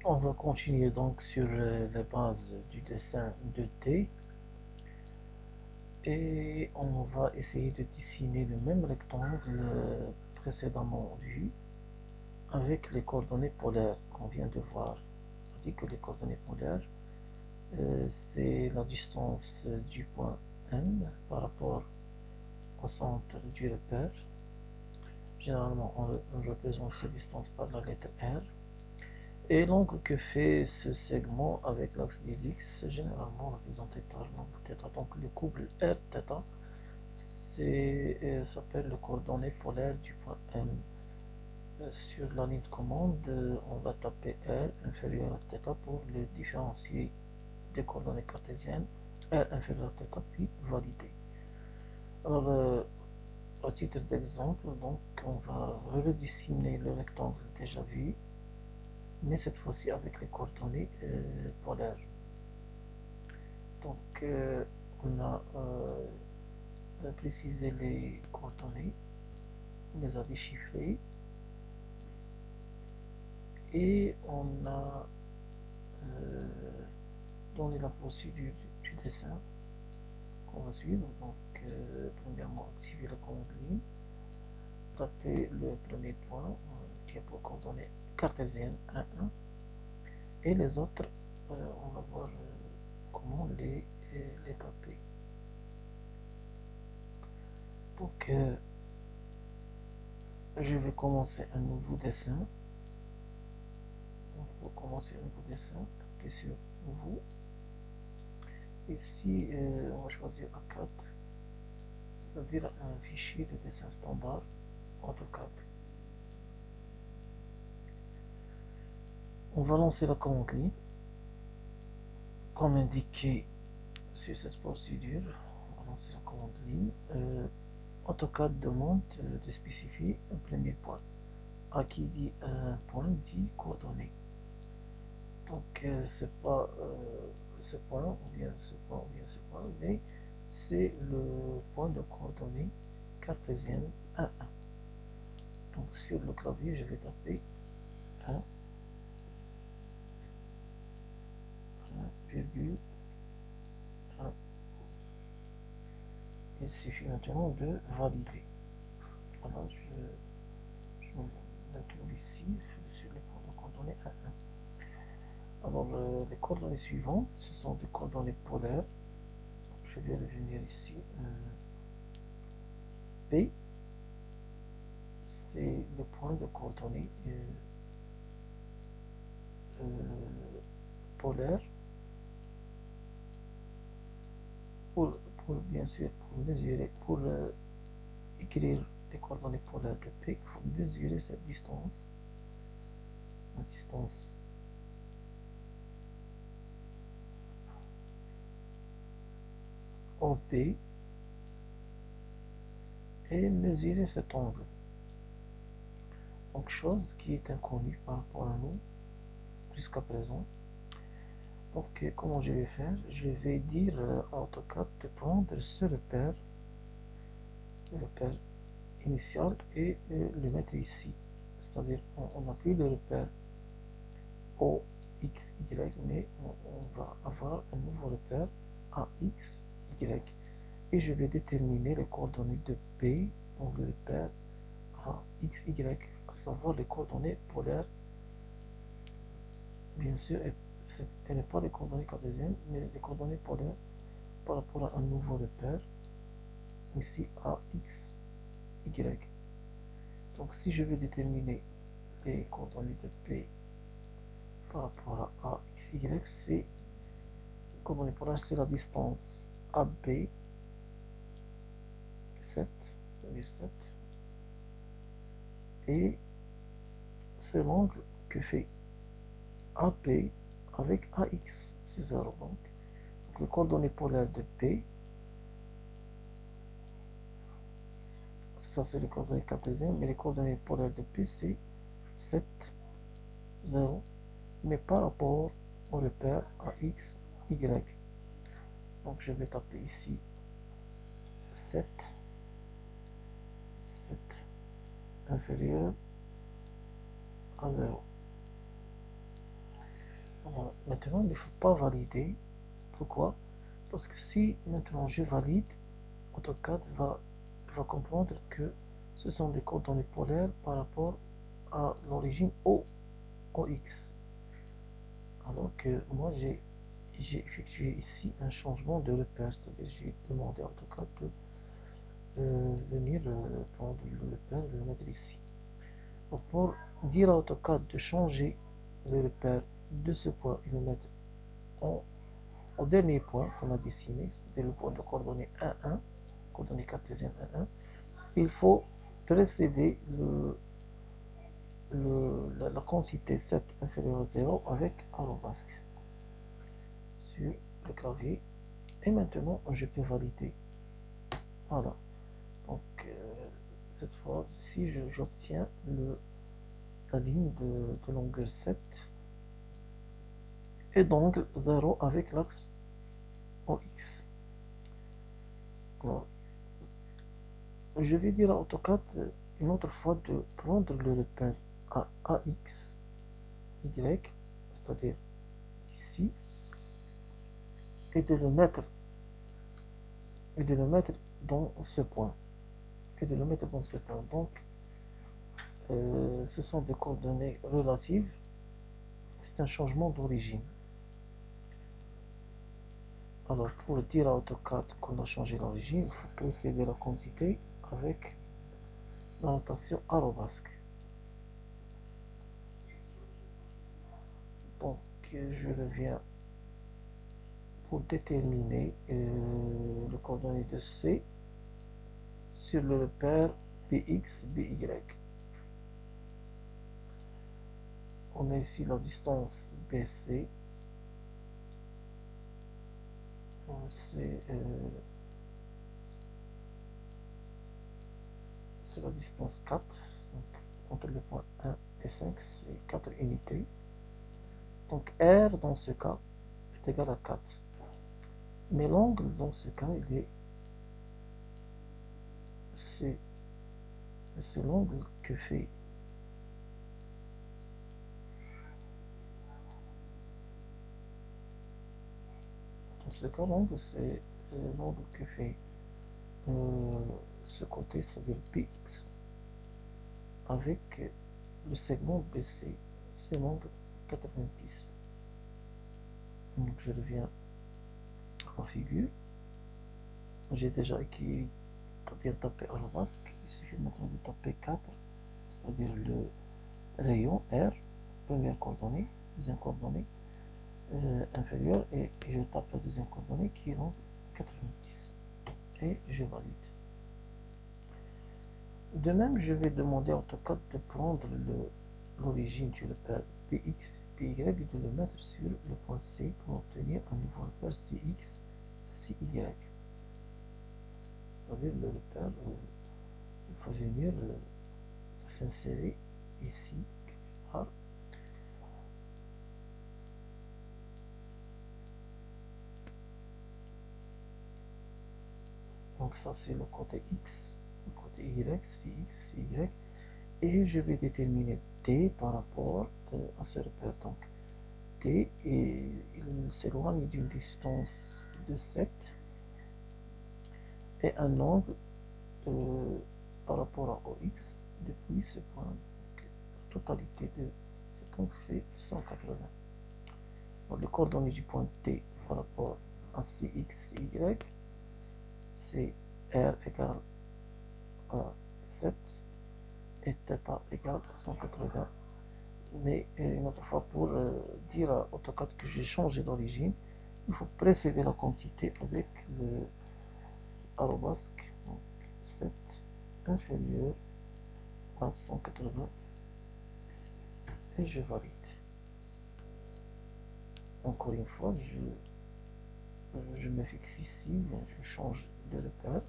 On va continuer donc sur la base du dessin 2D et on va essayer de dessiner le même rectangle précédemment vu avec les coordonnées polaires qu'on vient de voir. On dit que les coordonnées polaires c'est la distance du point M par rapport au centre du repère. Généralement on représente cette distance par la lettre R. Et l'angle que fait ce segment avec l'axe des X, généralement représenté par l'angle θ. Donc le couple Rθ s'appelle le coordonnée polaire du point M. Sur la ligne de commande, on va taper R inférieur à θ pour le différencier des coordonnées cartésiennes. R inférieur à θ puis valider. Alors, à titre d'exemple, donc on va redessiner le rectangle déjà vu, mais cette fois-ci avec les coordonnées polaires. Donc on a précisé les coordonnées, on les a déchiffrées et on a donné la procédure du dessin qu'on va suivre. Donc premièrement activer la commande ligne, taper le premier point qui est pour coordonnées cartésiennes 1, 1 et les autres on va voir comment les taper. Donc je vais commencer un nouveau dessin. Donc pour commencer un nouveau dessin, cliquez sur nouveau. Ici on va choisir A4, c'est-à-dire un fichier de dessin standard AutoCAD. On va lancer la commande ligne comme indiqué sur cette procédure. On va lancer la commande ligne. AutoCAD demande de spécifier un premier point. A qui dit un point dit coordonnée. Donc c'est pas ce point ou bien ce point ou bien ce point, mais c'est le point de coordonnée cartésienne 1, 1. Donc sur le clavier je vais taper 1, 1,1. Il suffit maintenant de valider. Voilà, je me trouve ici sur le point de coordonnée 1, 1. Alors les coordonnées suivantes, ce sont des coordonnées polaires. Je vais revenir ici. P, c'est le point de coordonnées polaire. Pour bien sûr, pour mesurer, pour écrire les coordonnées polaires de P, il faut mesurer cette distance. La distance OP et mesurer cet angle. Donc chose qui est inconnue par rapport à nous jusqu'à présent. Donc comment je vais faire? Je vais dire à AutoCAD de prendre ce repère, le repère initial, et le mettre ici. C'est-à-dire on n'a plus le repère O, X, Y, mais on va avoir un nouveau repère A, X, Y. Et je vais déterminer les coordonnées de P dans le repère A, X, Y, à savoir les coordonnées polaires. Bien sûr, elle n'est pas les coordonnées cartésiennes, mais les coordonnées polaires par rapport à un nouveau repère, ici A, X, Y. Donc si je veux déterminer les coordonnées de P par rapport à A, X, Y, c'est coordonnées polaires, c'est la distance AB 7, c'est-à-dire 7, et c'est l'angle que fait AB avec AX, c'est 0. Donc les coordonnées polaires de P, ça c'est les coordonnées cartésiennes, mais les coordonnées polaires de P c'est 7, 0, mais par rapport au repère AX, Y. Donc je vais taper ici 7, 7 inférieur à 0. Voilà. Maintenant, il ne faut pas valider. Pourquoi? Parce que si maintenant je valide, AutoCAD va comprendre que ce sont des coordonnées polaires par rapport à l'origine OX. Alors que moi j'ai effectué ici un changement de repère, c'est-à-dire j'ai demandé à AutoCAD de venir prendre le repère et le mettre ici. Donc pour dire à AutoCAD de changer le repère de ce point et le mettre au dernier point qu'on a dessiné, c'est-à-dire le point de coordonnée 1,1, coordonnée cartésienne 1,1, il faut précéder la quantité 7 inférieure à 0 avec arrobas sur le clavier. Et maintenant, je peux valider. Voilà. Donc, cette fois, si j'obtiens la ligne de longueur 7 et d'angle 0 avec l'axe OX. Alors, je vais dire à AutoCAD une autre fois de prendre le repère à AX, Y, c'est-à-dire ici, et de le mettre dans ce point. Donc, ce sont des coordonnées relatives. C'est un changement d'origine. Alors, pour dire à AutoCAD qu'on a changé l'origine, il faut précéder la quantité avec la notation arrobasque. Donc, je reviens pour déterminer le coordonnée de C sur le repère BX, BY. On a ici la distance BC. C'est la distance 4. Donc, entre le point 1 et 5, c'est 4 unités. Donc R dans ce cas est égal à 4. Mais l'angle dans ce cas, c'est l'angle que fait dans ce cas, l'angle c'est l'angle que fait ce côté, c'est-à-dire BX avec le segment BC, c'est l'angle 90. Donc je reviens à la figure. J'ai déjà écrit, bien tapé arrobasque. Il suffit maintenant de taper 4, c'est-à-dire le rayon R, première coordonnée, deuxième coordonnée inférieure, et je tape la deuxième coordonnée qui est l'angle 90. Et je valide. De même, je vais demander à AutoCAD de prendre l'origine du repère Px, Py et de le mettre sur le point C pour obtenir un nouveau repère Cx, Cy. C'est-à-dire le repère, il faut venir s'insérer ici, quelque Donc ça c'est le côté X, le côté Y, Cx, Cy. Et je vais déterminer T par rapport à ce repère. Donc T, et il s'éloigne d'une distance de 7 et un angle par rapport à OX depuis ce point. Donc, la totalité de cet angle c'est 180. Donc, les coordonnées du point T par rapport à Cx, Cy, c'est R égale à 7 et θ égale 180. Mais une autre fois, pour dire à AutoCAD que j'ai changé d'origine, il faut précéder la quantité avec le arrobasque, donc 7 inférieur à 180 et je valide. Encore une fois, je me fixe ici, je change de repère.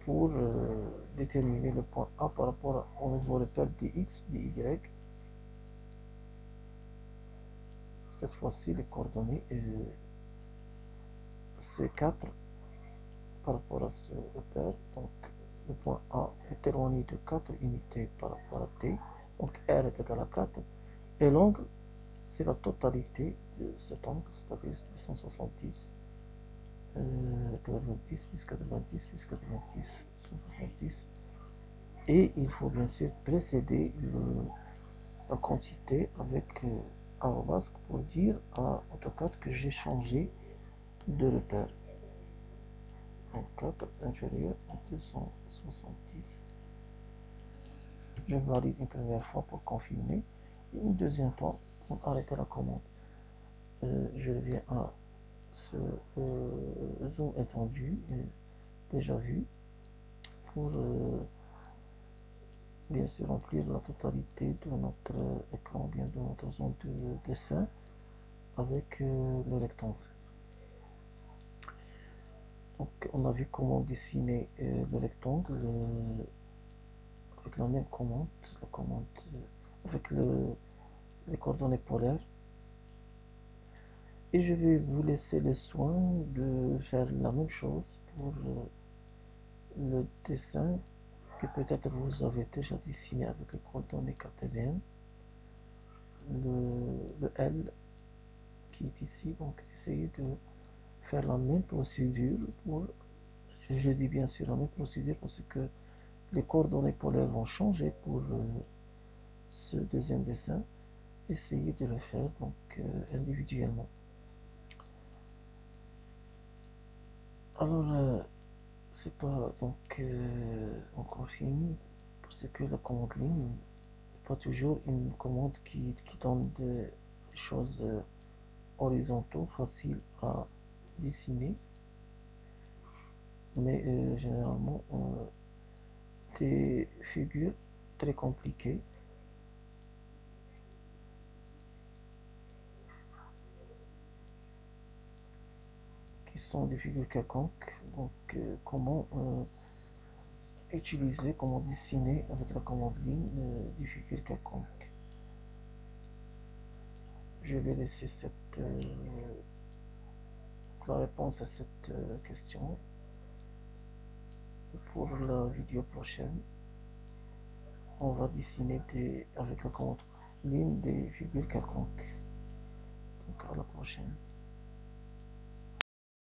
Pour déterminer le point A par rapport au nouveau repère dx, dy. Cette fois-ci, les coordonnées c'est 4 par rapport à ce repère. Donc le point A est éloigné de 4 unités par rapport à T, donc R est égal à 4, et l'angle c'est la totalité de cet angle, c'est-à-dire 170, 90 plus 90 plus 90, 170, et il faut bien sûr précéder la quantité avec arrobasque pour dire à AutoCAD que j'ai changé de repère. Donc 4 inférieur à 270. Je valide une première fois pour confirmer et une deuxième fois pour arrêter la commande. Je viens à ce zoom étendu déjà vu pour bien sûr remplir la totalité de notre écran, bien de notre zone de dessin avec le rectangle. Donc on a vu comment dessiner le rectangle avec la même commande, avec les coordonnées polaires. Et je vais vous laisser le soin de faire la même chose pour le dessin que peut-être vous avez déjà dessiné avec les coordonnées cartésiennes. Le L qui est ici, donc essayez de faire la même procédure pour, je dis bien sûr la même procédure parce que les coordonnées polaires vont changer pour ce deuxième dessin. Essayez de le faire donc individuellement. Alors c'est pas donc encore fini parce que la commande ligne n'est pas toujours une commande qui donne des choses horizontaux faciles à dessiner, mais généralement des figures très compliquées qui sont des figures quelconques. Donc comment utiliser, comment dessiner avec la commande ligne des figures quelconques. Je vais laisser la réponse à cette question pour la vidéo prochaine. On va dessiner avec la commande ligne des figures quelconques. Donc à la prochaine.